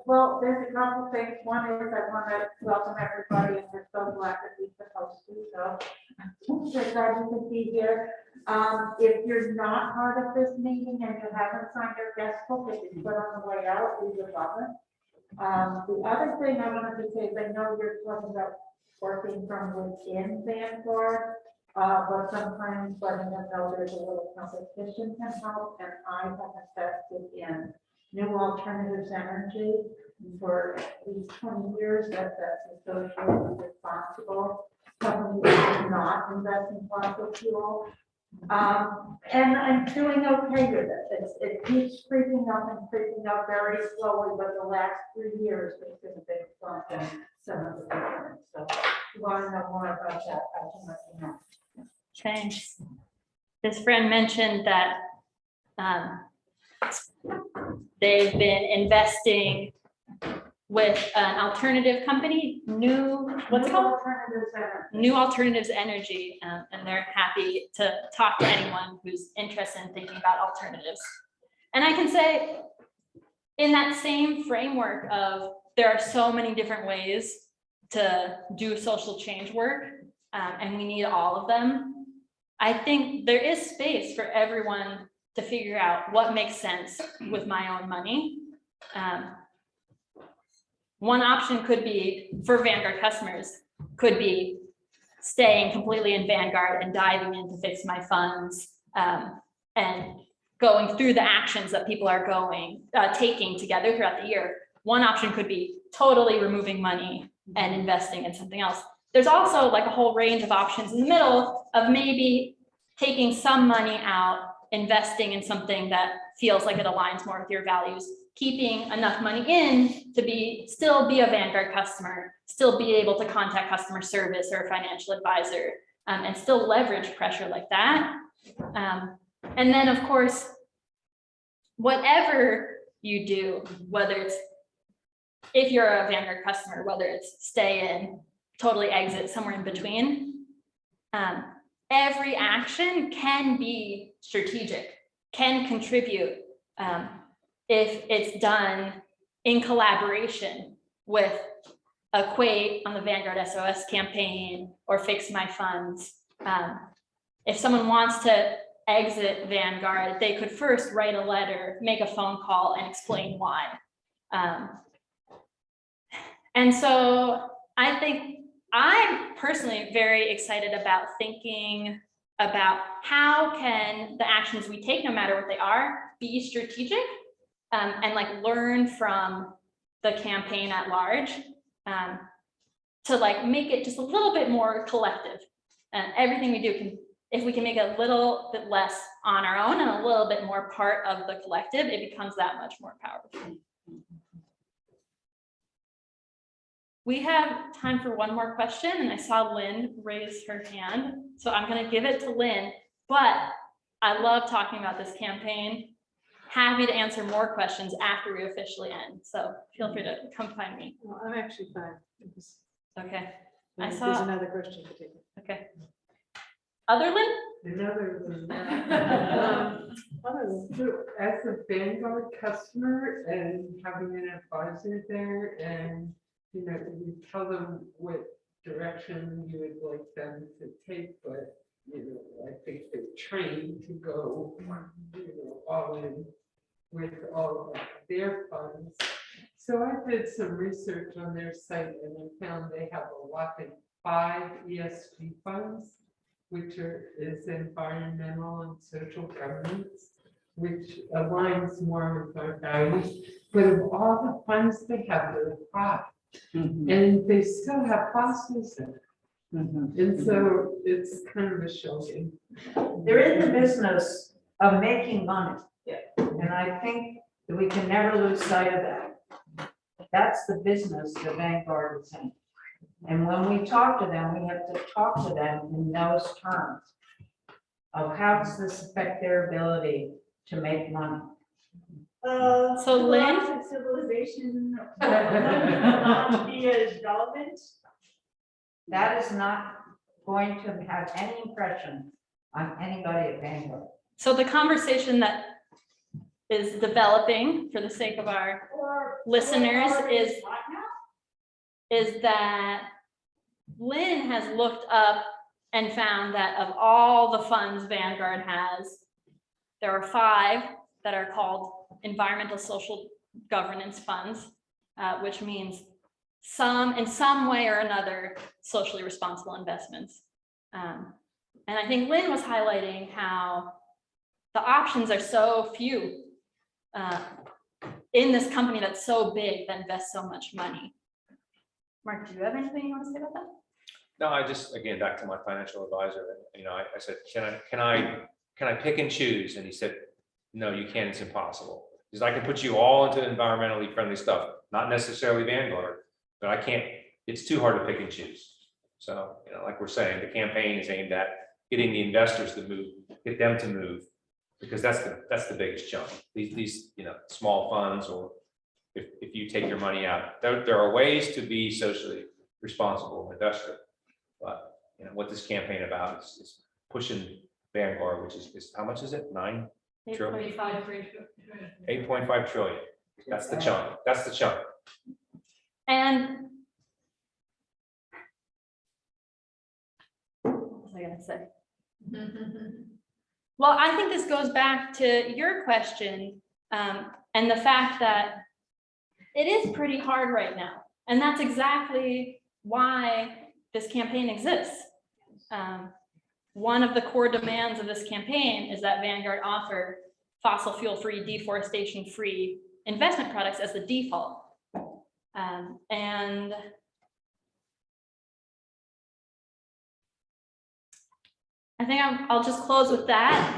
Well, there's a couple things. One is I want to welcome everybody and we're so glad that we're supposed to, so. We're glad you can be here. If you're not part of this meeting and you haven't signed your guest book, if you put on the way out, we would love it. The other thing I wanted to say is I know you're talking about working from within Vanguard, but sometimes letting them know there's a little competition can help, and I have invested in new alternatives energy for at least 20 years. That's associated with responsible companies that do not invest in fossil fuel. And I'm doing okay with it. It keeps creeping up very slowly, but the last 3 years, it's been a big bump in some of the difference. So if you want to know more about that, I can let you know.
Thanks. This friend mentioned that they've been investing with an alternative company, what's it called? New Alternatives Energy, and they're happy to talk to anyone who's interested in thinking about alternatives. And I can say, in that same framework of there are so many different ways to do social change work, and we need all of them, I think there is space for everyone to figure out what makes sense with my own money. One option could be, for Vanguard customers, could be staying completely in Vanguard and diving into Fix My Funds, and going through the actions that people are taking together throughout the year. One option could be totally removing money and investing in something else. There's also like a whole range of options in the middle of maybe taking some money out, investing in something that feels like it aligns more with your values, keeping enough money in to still be a Vanguard customer, still be able to contact customer service or a financial advisor, and still leverage pressure like that. And then of course, whatever you do, whether it's, if you're a Vanguard customer, whether it's stay in, totally exit, somewhere in between, every action can be strategic, can contribute, if it's done in collaboration with EQAT on the Vanguard SOS campaign or Fix My Funds. If someone wants to exit Vanguard, they could first write a letter, make a phone call, and explain why. And so I think I'm personally very excited about thinking about how can the actions we take, no matter what they are, be strategic, and like learn from the campaign at large, to like make it just a little bit more collective. And everything we do can, if we can make it a little bit less on our own and a little bit more part of the collective, it becomes that much more powerful. We have time for one more question, and I saw Lynn raise her hand, so I'm going to give it to Lynn, but I love talking about this campaign. Happy to answer more questions after we officially end, so feel free to come find me.
Well, I'm actually fine.
Okay.
There's
saw-
another question to take.
Okay. Other Lynn?
Another one. As a Vanguard customer and having an advisor there, and you know, you tell them what direction you would like them to take, but you know, I think they're trained to go, you know, all in with all of their funds. So I did some research on their site and I found they have a whopping 5 ESG funds, which is environmental and social governance, which aligns more with our values. But of all the funds they have, there are 5. And they still have fossils in it. And so it's kind of a show game.
They're in the business of making money. And I think that we can never lose sight of that. That's the business the Vanguard is in. And when we talk to them, we have to talk to them in those terms of how does this affect their ability to make money.
So Lynn?
Civilization not be relevant.
That is not going to have any impression on anybody at Vanguard.
So the conversation that is developing for the sake of our listeners is that Lynn has looked up and found that of all the funds Vanguard has, there are 5 that are called environmental social governance funds, which means in some way or another, socially responsible investments. And I think Lynn was highlighting how the options are so few in this company that's so big, that invests so much money. Mark, do you have anything you want to say about that?
No, I just, again, back to my financial advisor, I said, can I pick and choose? And he said, no, you can't, it's impossible. Because I can put you all into environmentally friendly stuff, not necessarily Vanguard, but I can't, it's too hard to pick and choose. So, like we're saying, the campaign is aimed at getting the investors to move, get them to move, because that's the biggest chunk. These small funds, or if you take your money out, there are ways to be socially responsible investor. But what this campaign about is pushing Vanguard, which is how much is it? 9 trillion? 8.5 trillion. That's the chunk. That's the chunk.
And what was I gonna say? Well, I think this goes back to your question, and the fact that it is pretty hard right now. And that's exactly why this campaign exists. One of the core demands of this campaign is that Vanguard offer fossil fuel-free, deforestation-free investment products as the default. And I think I'll just close with that.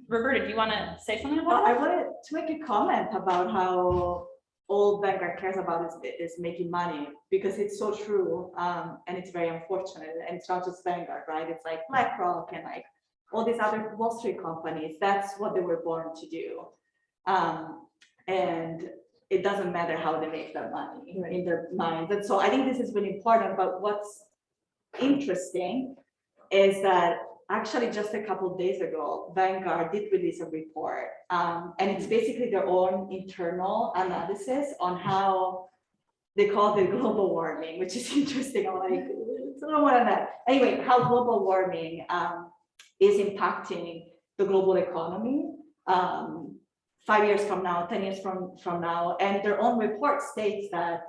Roberta, do you want to say something about
I
that?
wanted to make a comment about how all Vanguard cares about is making money, because it's so true, and it's very unfortunate. And it's not just Vanguard, right? It's like BlackRock and like all these other Wall Street companies. That's what they were born to do, and it doesn't matter how they make their money in their minds. And so I think this is really important. But what's interesting is that actually just a couple of days ago, Vanguard did release a report, and it's basically their own internal analysis on how they call it global warming, which is interesting. I'm like, it's a little more than that. Anyway, how global warming is impacting the global economy 5 years from now, 10 years from now. And their own report states that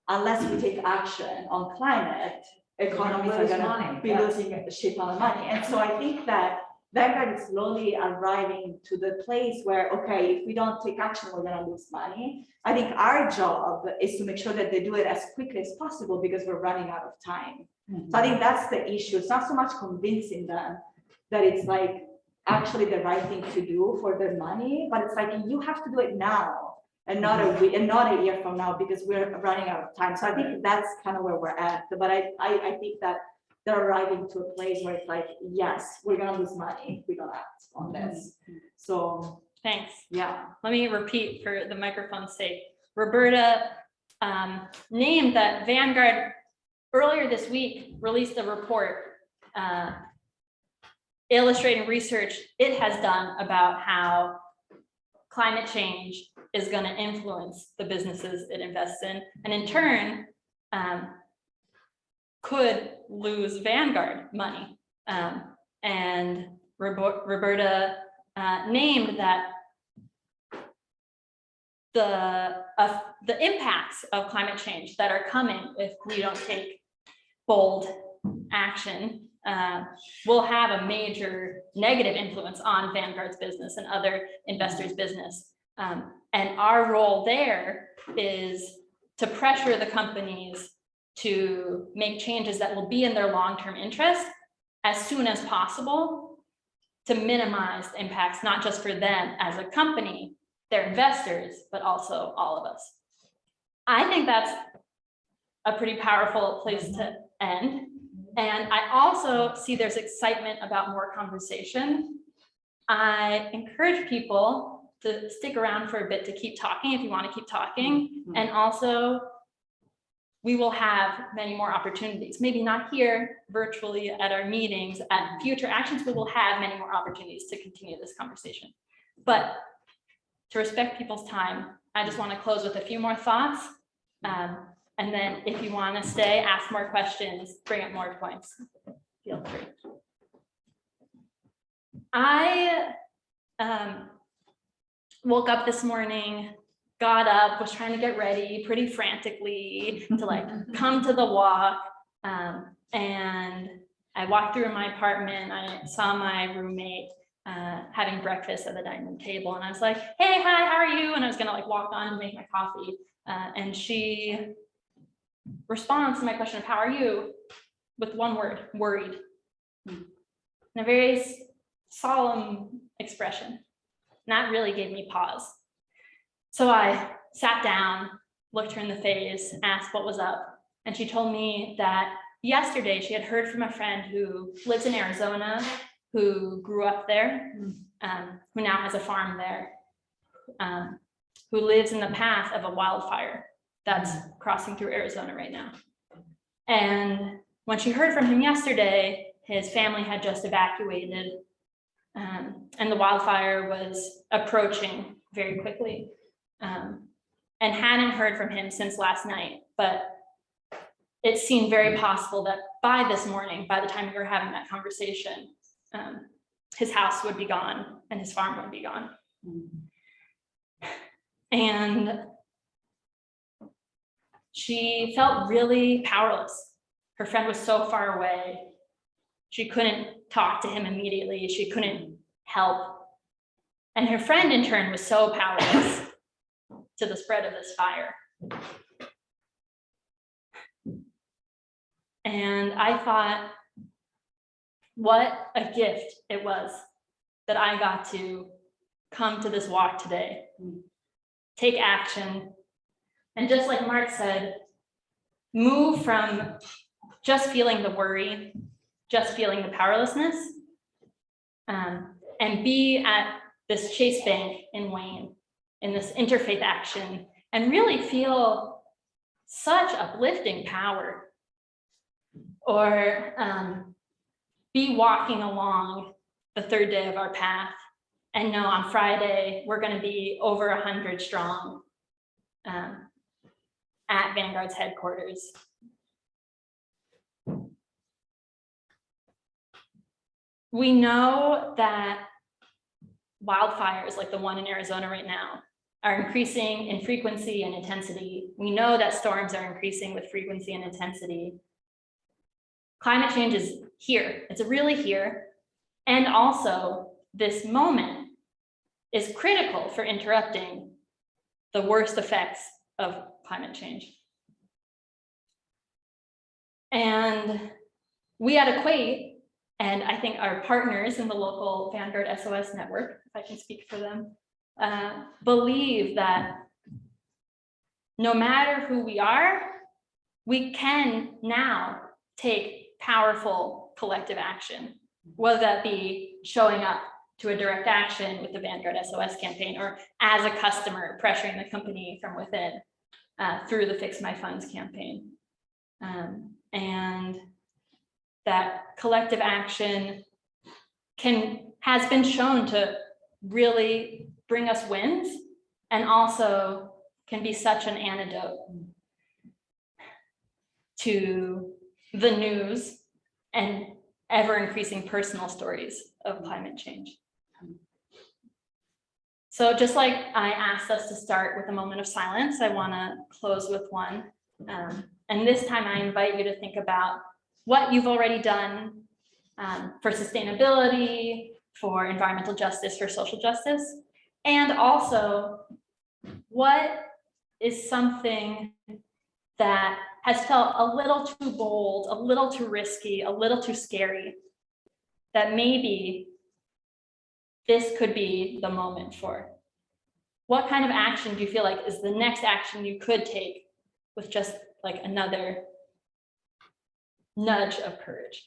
unless we take action on climate, economies are going to be losing a shit ton of money. And so I think that Vanguard is slowly arriving to the place where, okay, if we don't take action, we're going to lose money. I think our job is to make sure that they do it as quickly as possible, because we're running out of time. So I think that's the issue. It's not so much convincing them that it's like actually the right thing to do for their money, but it's like you have to do it now and not a week and not a year from now, because we're running out of time. So I think that's kind of where we're at. But I think that they're arriving to a place where it's like, yes, we're gonna lose money if we don't act on this. So
Thanks.
yeah.
Let me repeat for the microphone's sake. Roberta named that Vanguard earlier this week released a report illustrating research it has done about how climate change is going to influence the businesses it invests in, and in turn could lose Vanguard money. And Roberta named that the impacts of climate change that are coming if we don't take bold action will have a major negative influence on Vanguard's business and other investors' business. And our role there is to pressure the companies to make changes that will be in their long-term interest as soon as possible, to minimize the impacts, not just for them as a company, their investors, but also all of us. I think that's a pretty powerful place to end. And I also see there's excitement about more conversation. I encourage people to stick around for a bit to keep talking if you want to keep talking. And also, we will have many more opportunities, maybe not here virtually at our meetings, at future actions, we will have many more opportunities to continue this conversation. But to respect people's time, I just want to close with a few more thoughts. And then if you want to stay, ask more questions, bring up more points, feel free. I woke up this morning, got up, was trying to get ready pretty frantically to like come to the walk. And I walked through my apartment. I saw my roommate having breakfast at the dining room table. And I was like, hey, hi, how are you? And I was gonna like walk on and make my coffee. And she responds to my question of how are you with one word, worried. In a very solemn expression. And that really gave me pause. So I sat down, looked her in the face, asked what was up. And she told me that yesterday she had heard from a friend who lives in Arizona, who grew up there, who now has a farm there, who lives in the path of a wildfire that's crossing through Arizona right now. And when she heard from him yesterday, his family had just evacuated, and the wildfire was approaching very quickly. And hadn't heard from him since last night, but it seemed very possible that by this morning, by the time we were having that conversation, his house would be gone and his farm would be gone. And she felt really powerless. Her friend was so far away. She couldn't talk to him immediately. She couldn't help. And her friend in turn was so powerless to the spread of this fire. And I thought, what a gift it was that I got to come to this walk today, take action, and just like Mark said, move from just feeling the worry, just feeling the powerlessness, and be at this Chase Bank in Wayne, in this interfaith action, and really feel such uplifting power. Or be walking along the third day of our path and know on Friday we're going to be over 100 strong at Vanguard's headquarters. We know that wildfires like the one in Arizona right now are increasing in frequency and intensity. We know that storms are increasing with frequency and intensity. Climate change is here. It's really here. And also, this moment is critical for interrupting the worst effects of climate change. And we at EQAT, and I think our partners in the local Vanguard SOS network, if I can speak for them, believe that no matter who we are, we can now take powerful collective action, whether that be showing up to a direct action with the Vanguard SOS campaign, or as a customer pressuring the company from within through the Fix My Funds campaign. And that collective action has been shown to really bring us wins, and also can be such an antidote to the news and ever increasing personal stories of climate change. So just like I asked us to start with a moment of silence, I want to close with one. And this time I invite you to think about what you've already done for sustainability, for environmental justice, for social justice, and also what is something that has felt a little too bold, a little too risky, a little too scary, that maybe this could be the moment for. What kind of action do you feel like is the next action you could take with just like another nudge of courage?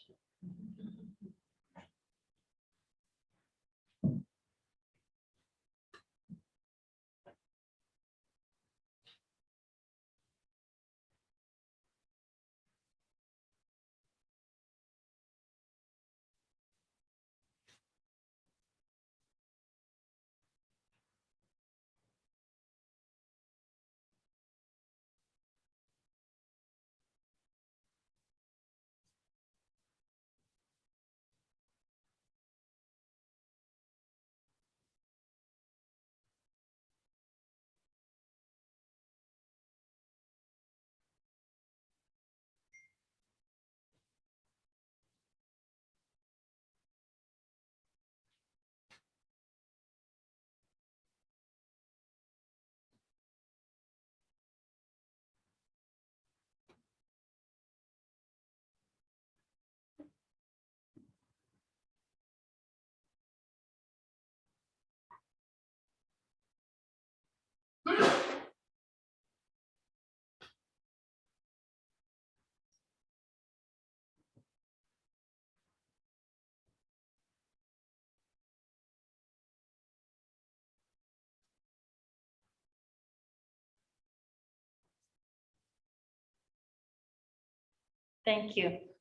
Thank you.